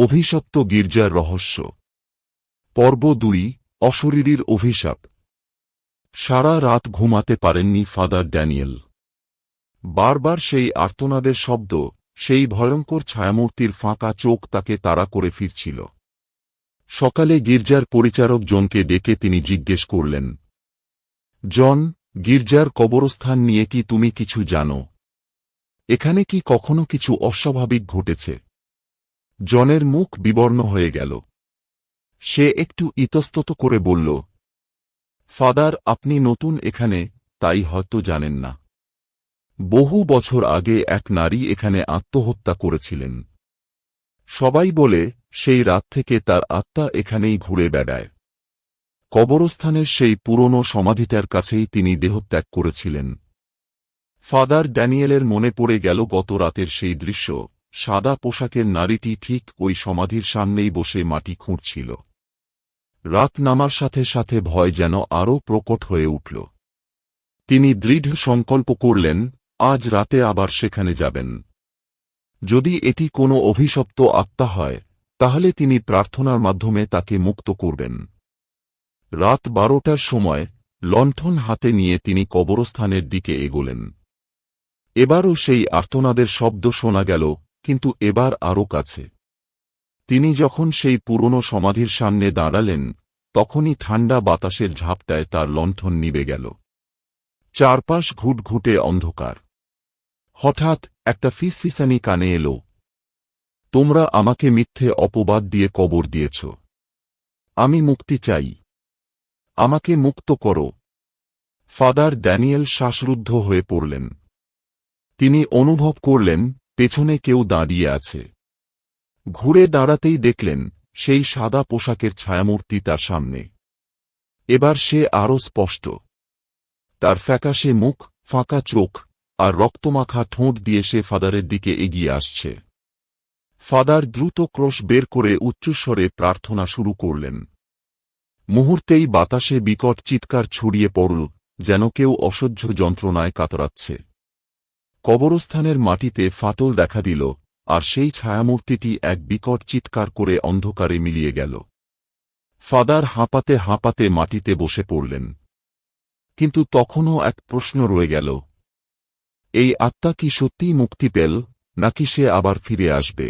অভিশপ্ত গির্জার রহস্য। পর্ব ২, অশরীরীর অভিশাপ। সারা রাত ঘুমাতে পারেননি ফাদার ড্যানিয়েল। বারবার সেই আর্তনাদের শব্দ, সেই ভয়ঙ্কর ছায়ামূর্তির ফাঁকা চোখ তাকে তাড়া করে ফিরছিল। সকালে গির্জার পরিচারক জনকে ডেকে তিনি জিজ্ঞেস করলেন, জন, গির্জার কবরস্থান নিয়ে কি তুমি কিছু জানো? এখানে কি কখনো কিছু অস্বাভাবিক ঘটেছে? জনের মুখ বিবর্ণ হয়ে গেল। সে একটু ইতস্তত করে বলল, ফাদার, আপনি নতুন এখানে, তাই হয়তো জানেন না। বহু বছর আগে এক নারী এখানে আত্মহত্যা করেছিলেন। সবাই বলে সেই রাত থেকে তার আত্মা এখানেই ঘুরে বেড়ায়। কবরস্থানের সেই পুরনো সমাধিটার কাছেই তিনি দেহত্যাগ করেছিলেন। ফাদার ড্যানিয়েলের মনে পড়ে গেল গত রাতের সেই দৃশ্য। সাদা পোশাকের নারীটি ঠিক ওই সমাধির সামনেই বসে মাটি খুঁড়ছিল। রাত নামার সাথে সাথে ভয় যেন আরও প্রকট হয়ে উঠল। তিনি দৃঢ় সংকল্প করলেন, আজ রাতে আবার সেখানে যাবেন। যদি এটি কোনো অভিশপ্ত আত্মা হয়, তাহলে তিনি প্রার্থনার মাধ্যমে তাকে মুক্ত করবেন। রাত 12টার সময় লণ্ঠন হাতে নিয়ে তিনি কবরস্থানের দিকে এগোলেন। এবারও সেই আর্তনাদের শব্দ শোনা গেল, কিন্তু এবার আরও কাছে। তিনি যখন সেই পুরনো সমাধির সামনে দাঁড়ালেন, তখনই ঠান্ডা বাতাসের ঝাপটায় তার লণ্ঠন নিভে গেল। চারপাশ ঘুটঘুটে অন্ধকার। হঠাৎ একটা ফিসফিসানি কানে এল, তোমরা আমাকে মিথ্যে অপবাদ দিয়ে কবর দিয়েছ। আমি মুক্তি চাই। আমাকে মুক্ত করো। ফাদার ড্যানিয়েল শ্বাসরুদ্ধ হয়ে পড়লেন। তিনি অনুভব করলেন পেছনে কেউ দাঁড়িয়ে আছে। ঘুরে দাঁড়াতেই দেখলেন সেই সাদা পোশাকের ছায়ামূর্তি তার সামনে। এবার সে আরও স্পষ্ট। তার ফ্যাকাশে মুখ, ফাঁকা চোখ আর রক্তমাখা ঠোঁট দিয়ে সে ফাদারের দিকে এগিয়ে আসছে। ফাদার দ্রুত ক্রোশ বের করে উচ্চস্বরে প্রার্থনা শুরু করলেন। মুহূর্তেই বাতাসে বিকট চিৎকার ছড়িয়ে পড়ল, যেন কেউ অসহ্য যন্ত্রণায় কাতরাচ্ছে। কবরস্থানের মাটিতে ফাটল দেখা দিল, আর সেই ছায়ামূর্তিটি এক বিকট চিৎকার করে অন্ধকারে মিলিয়ে গেল। ফাদার হাঁপাতে হাঁপাতে মাটিতে বসে পড়লেন। কিন্তু তখনও এক প্রশ্ন রয়ে গেল, এই আত্মা কি সত্যিই মুক্তি পেল, নাকি সে আবার ফিরে আসবে?